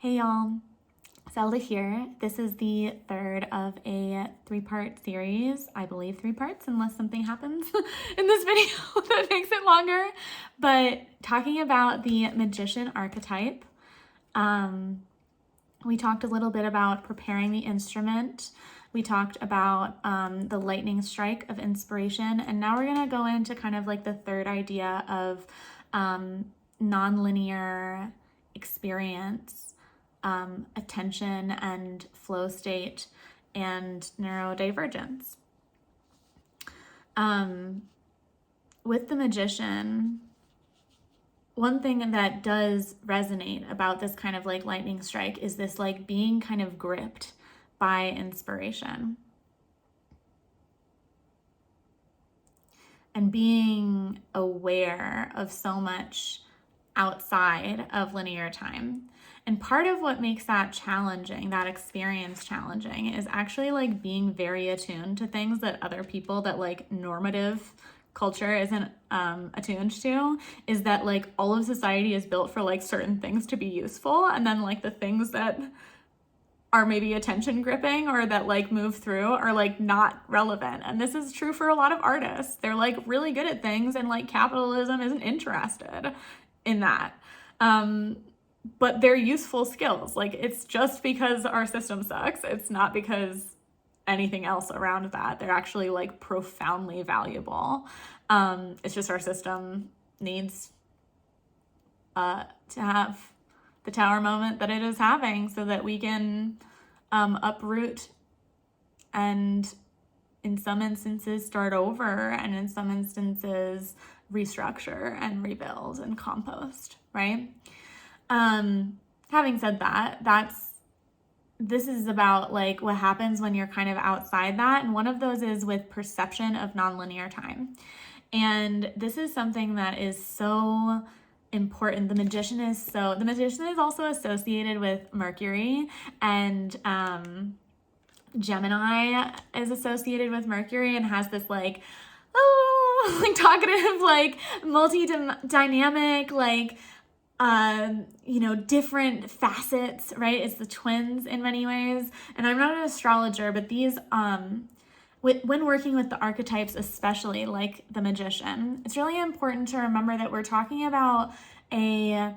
Hey y'all, Zelda here. This is the third of a three-part series. I believe 3 parts, unless something happens in this video that makes it longer. But talking about the magician archetype, we talked a little bit about preparing the instrument. We talked about the lightning strike of inspiration. And now we're gonna go into kind of like the third idea of nonlinear experience, attention and flow state, and neurodivergence. With the magician, one thing that does resonate about this kind of like lightning strike is this like being kind of gripped by inspiration and being aware of so much outside of linear time. And part of what makes that challenging, that experience challenging, is actually like being very attuned to things that other people, that like normative culture isn't attuned to, is that like all of society is built for like certain things to be useful, and then like the things that are maybe attention gripping or that like move through are like not relevant. And this is true for a lot of artists. They're like really good at things, and like capitalism isn't interested in that. But they're useful skills. Like, it's just because our system sucks. It's not because anything else around that. They're actually like profoundly valuable. It's just our system needs to have the tower moment that it is having so that we can uproot and in some instances start over, and in some instances restructure and rebuild and compost, right? Having said that, this is about like what happens when you're kind of outside that. And one of those is with perception of nonlinear time. And this is something that is so important. The magician is also associated with Mercury, and Gemini is associated with Mercury and has this like, like talkative, like multi-dynamic, like, different facets, right? It's the twins in many ways. And I'm not an astrologer, but these, when working with the archetypes, especially like the magician, it's really important to remember that we're talking about a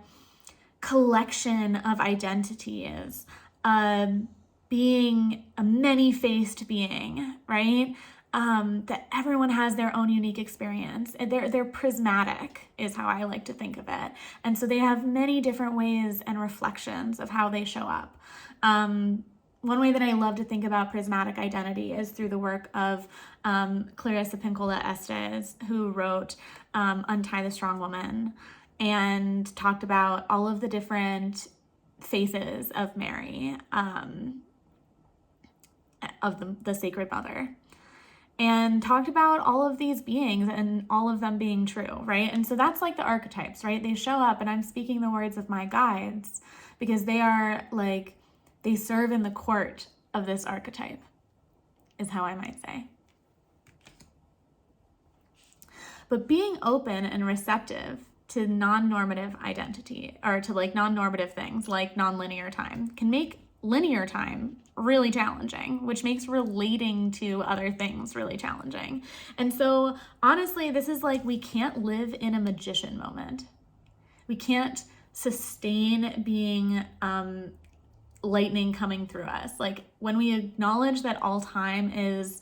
collection of identities, being a many-faced being, right? That everyone has their own unique experience. They're prismatic is how I like to think of it. And so they have many different ways and reflections of how they show up. One way that I love to think about prismatic identity is through the work of Clarissa Pinkola Estes, who wrote Untie the Strong Woman, and talked about all of the different faces of Mary, of the Sacred Mother, and talked about all of these beings and all of them being true, right? And so that's like the archetypes, right? They show up, and I'm speaking the words of my guides because they are like, they serve in the court of this archetype, is how I might say. But being open and receptive to non-normative identity, or to like non-normative things like non-linear time, can make linear time really challenging, which makes relating to other things really challenging. And so honestly, this is like, we can't live in a magician moment. We can't sustain being lightning coming through us. Like, when we acknowledge that all time is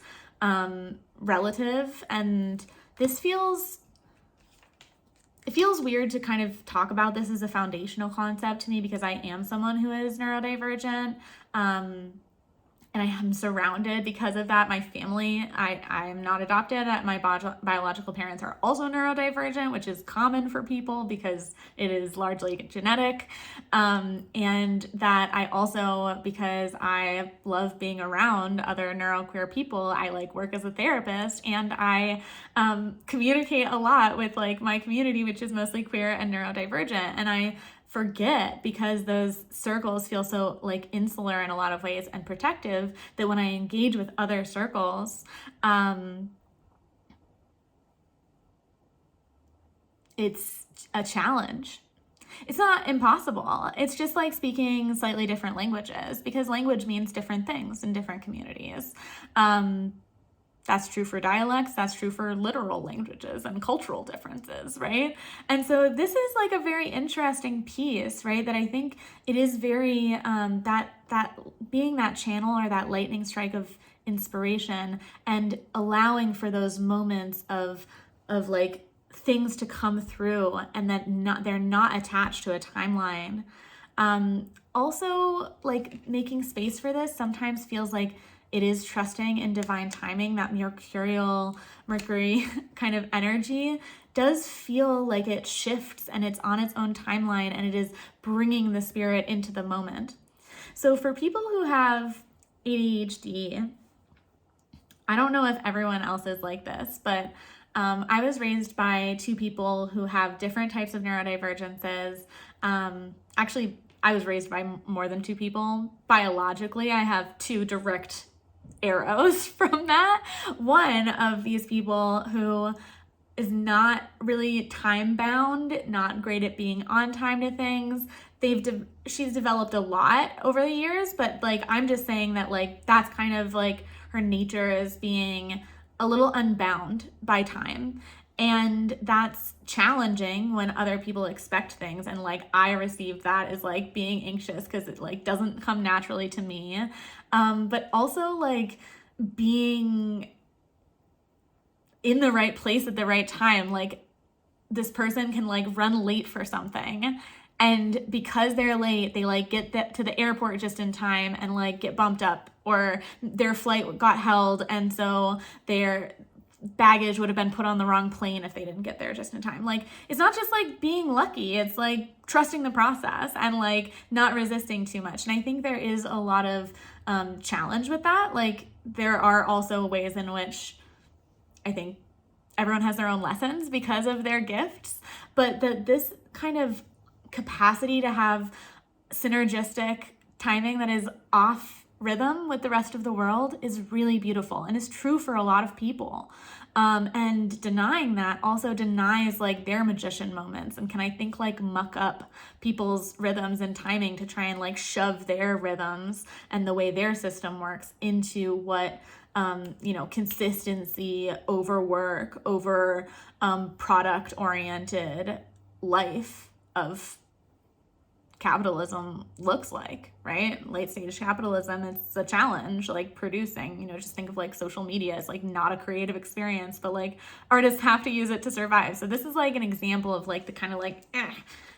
relative, and it feels weird to kind of talk about this as a foundational concept to me, because I am someone who is neurodivergent. And I am surrounded because of that. My family, I'm not adopted. My biological parents are also neurodivergent, which is common for people because it is largely genetic. And that I also, because I love being around other NeuroQueer people, I like work as a therapist, and I communicate a lot with like my community, which is mostly queer and neurodivergent. And I forget, because those circles feel so like insular in a lot of ways and protective, that when I engage with other circles, it's a challenge. It's not impossible. It's just like speaking slightly different languages, because language means different things in different communities. That's true for dialects, that's true for literal languages and cultural differences, right? And so this is like a very interesting piece, right? That I think it is very, that being that channel or that lightning strike of inspiration, and allowing for those moments of like things to come through, and that they're not attached to a timeline. Also, like, making space for this sometimes feels like it is trusting in divine timing. That Mercury kind of energy does feel like it shifts and it's on its own timeline, and it is bringing the spirit into the moment. So for people who have ADHD, I don't know if everyone else is like this, but I was raised by two people who have different types of neurodivergences. Actually, I was raised by more than two people. Biologically, I have two direct arrows from that. One of these people who is not really time bound, not great at being on time to things. She's developed a lot over the years, but like, I'm just saying that like, that's kind of like her nature, as being a little unbound by time. And that's challenging when other people expect things. And like, I receive that as like being anxious because it like doesn't come naturally to me. But also like being in the right place at the right time. Like, this person can like run late for something, and because they're late, they like get to the airport just in time and like get bumped up, or their flight got held, and so their baggage would have been put on the wrong plane if they didn't get there just in time. Like, it's not just like being lucky, it's like trusting the process and like not resisting too much. And I think there is a lot of challenge with that. Like, there are also ways in which I think everyone has their own lessons because of their gifts, but this kind of capacity to have synergistic timing that is off rhythm with the rest of the world is really beautiful, and is true for a lot of people. And denying that also denies like their magician moments, and can, I think, like muck up people's rhythms and timing to try and like shove their rhythms and the way their system works into what consistency over work, over product oriented life of capitalism looks like, right? Late stage capitalism, it's a challenge, like producing, just think of like social media. It's like not a creative experience, but like artists have to use it to survive. So this is like an example of like the kind of like,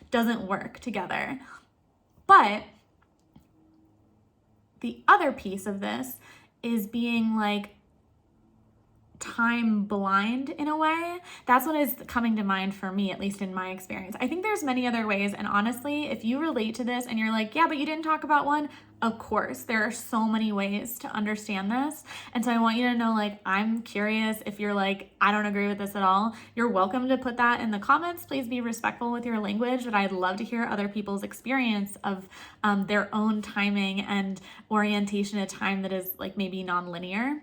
doesn't work together. But the other piece of this is being like time blind in a way. That's what is coming to mind for me, at least in my experience. I think there's many other ways, and honestly, if you relate to this and you're like, yeah, but you didn't talk about one, of course, there are so many ways to understand this. And so I want you to know, like, I'm curious. If you're like, I don't agree with this at all, you're welcome to put that in the comments. Please be respectful with your language, but I'd love to hear other people's experience of their own timing and orientation at time that is like maybe non-linear,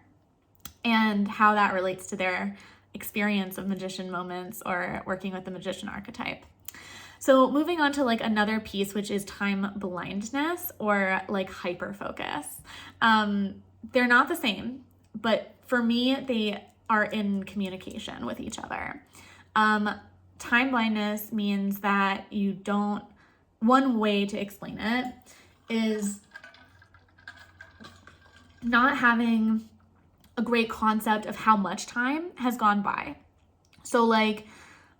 and how that relates to their experience of magician moments or working with the magician archetype. So moving on to like another piece, which is time blindness or like hyper focus. They're not the same, but for me, they are in communication with each other. Time blindness means that one way to explain it is not having a great concept of how much time has gone by. So like,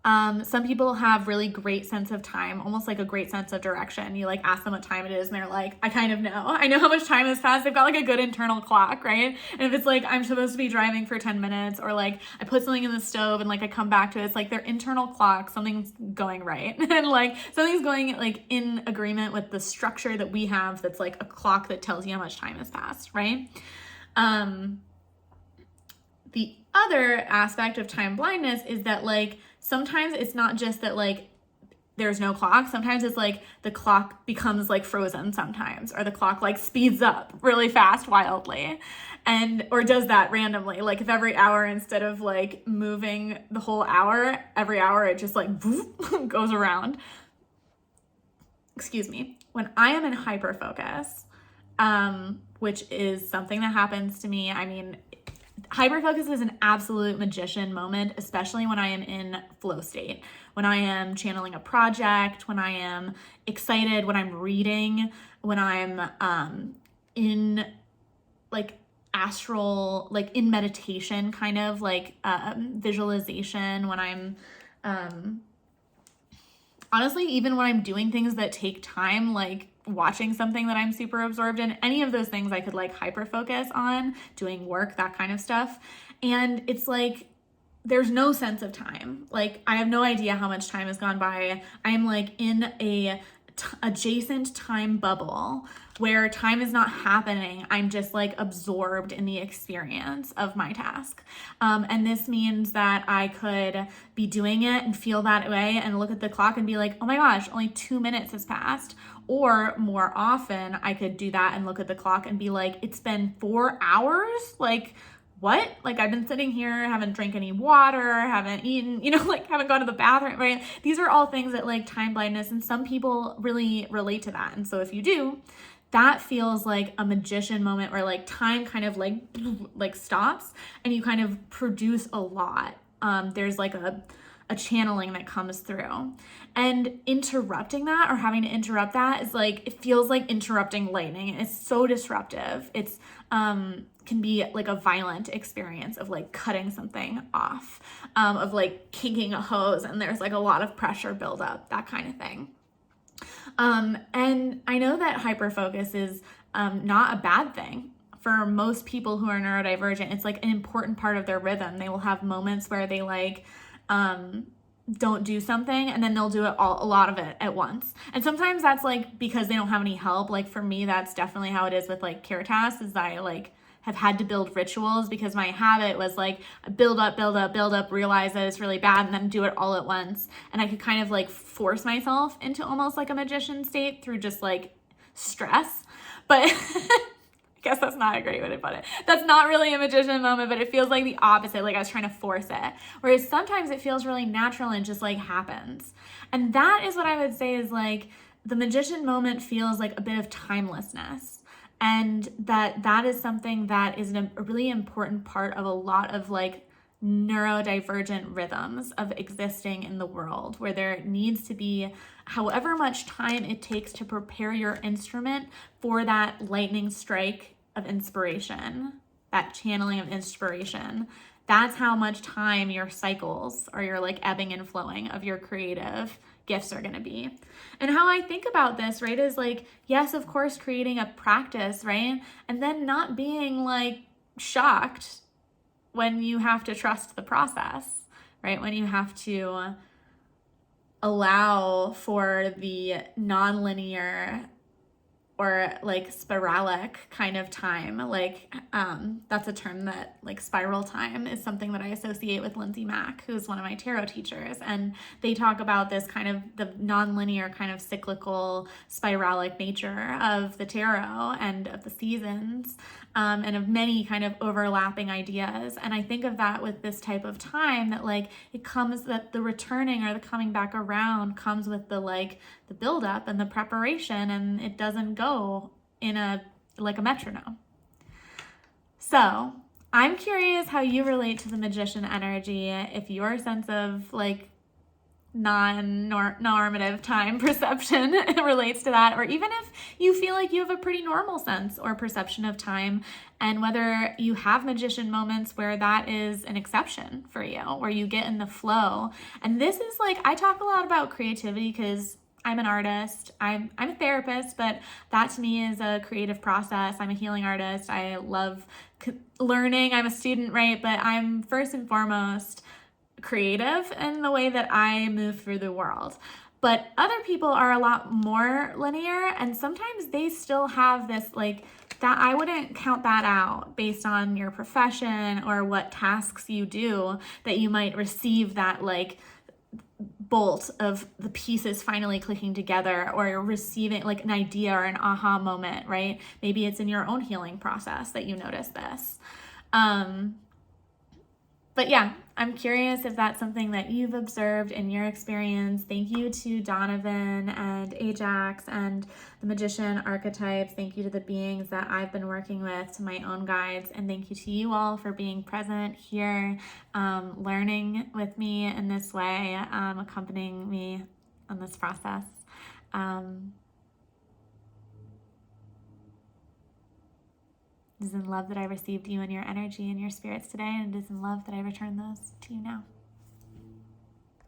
some people have really great sense of time, almost like a great sense of direction. You like ask them what time it is and they're like, I kind of know. I know how much time has passed. They've got like a good internal clock, right? And if it's like, I'm supposed to be driving for 10 minutes, or like I put something in the stove and like I come back to it, it's like their internal clock, something's going right. And like something's going like in agreement with the structure that we have, that's like a clock that tells you how much time has passed, right? The other aspect of time blindness is that like sometimes it's not just that like there's no clock. Sometimes it's like the clock becomes like frozen sometimes, or the clock like speeds up really fast wildly, or does that randomly. Like if every hour, instead of like moving the whole hour, every hour it just like goes around. when I am in hyperfocus, which is something that happens to me. I mean, hyperfocus is an absolute magician moment, especially when I am in flow state, when I am channeling a project, when I am excited, when I'm reading, when I'm in like astral, like in meditation, kind of like visualization, when I'm honestly, even when I'm doing things that take time, like watching something that I'm super absorbed in, any of those things I could like hyper focus on, doing work, that kind of stuff. And it's like, there's no sense of time. Like, I have no idea how much time has gone by. I'm like in a adjacent time bubble where time is not happening. I'm just like absorbed in the experience of my task. And this means that I could be doing it and feel that way and look at the clock and be like, oh my gosh, only 2 minutes has passed. Or more often, I could do that and look at the clock and be like, it's been 4 hours? Like, what? Like, I've been sitting here, haven't drank any water, haven't eaten, like haven't gone to the bathroom, right? These are all things that like time blindness, and some people really relate to that. And so if you do, that feels like a magician moment where like time kind of like stops and you kind of produce a lot. There's like a channeling that comes through, and interrupting that or having to interrupt that is like, it feels like interrupting lightning. It's so disruptive. It's can be like a violent experience of like cutting something off, of like kinking a hose and there's like a lot of pressure buildup, that kind of thing. And I know that hyperfocus is not a bad thing. For most people who are neurodivergent, it's like an important part of their rhythm. They will have moments where they like don't do something and then they'll do it a lot of it at once. And sometimes that's like because they don't have any help. Like for me, that's definitely how it is with like care tasks, is I like have had to build rituals because my habit was like build up, realize that it's really bad, and then do it all at once. And I could kind of like force myself into almost like a magician state through just like stress. But I guess that's not a great way to put it. That's not really a magician moment, but it feels like the opposite. Like I was trying to force it. Whereas sometimes it feels really natural and just like happens. And that is what I would say is like the magician moment feels like a bit of timelessness. And that is something that is a really important part of a lot of like neurodivergent rhythms of existing in the world, where there needs to be however much time it takes to prepare your instrument for that lightning strike of inspiration, that channeling of inspiration. That's how much time your cycles or your like ebbing and flowing of your creative gifts are going to be. And how I think about this, right, is like, yes, of course, creating a practice, right? And then not being like shocked when you have to trust the process, right? When you have to allow for the nonlinear or like spiralic kind of time. Like that's a term that like spiral time is something that I associate with Lindsay Mack, who's one of my tarot teachers. And they talk about this kind of the nonlinear kind of cyclical spiralic nature of the tarot and of the seasons, and of many kind of overlapping ideas. And I think of that with this type of time, that like it comes, that the returning or the coming back around comes with the like the buildup and the preparation, and it doesn't go in a like a metronome. So I'm curious how you relate to the magician energy, if your sense of like non-normative time perception relates to that, or even if you feel like you have a pretty normal sense or perception of time, and whether you have magician moments where that is an exception for you, where you get in the flow. And this is like, I talk a lot about creativity because I'm an artist, I'm a therapist, but that to me is a creative process. I'm a healing artist. I love learning. I'm a student, right? But I'm first and foremost creative in the way that I move through the world. But other people are a lot more linear, and sometimes they still have this like that. I wouldn't count that out based on your profession or what tasks you do, that you might receive that like bolt of the pieces finally clicking together, or you're receiving like an idea or an aha moment, right? Maybe it's in your own healing process that you notice this. But yeah, I'm curious if that's something that you've observed in your experience. Thank you to Donovan and Ajax and the Magician Archetypes. Thank you to the beings that I've been working with, to my own guides. And thank you to you all for being present here, learning with me in this way, accompanying me on this process. It is in love that I received you and your energy and your spirits today, and it is in love that I return those to you now.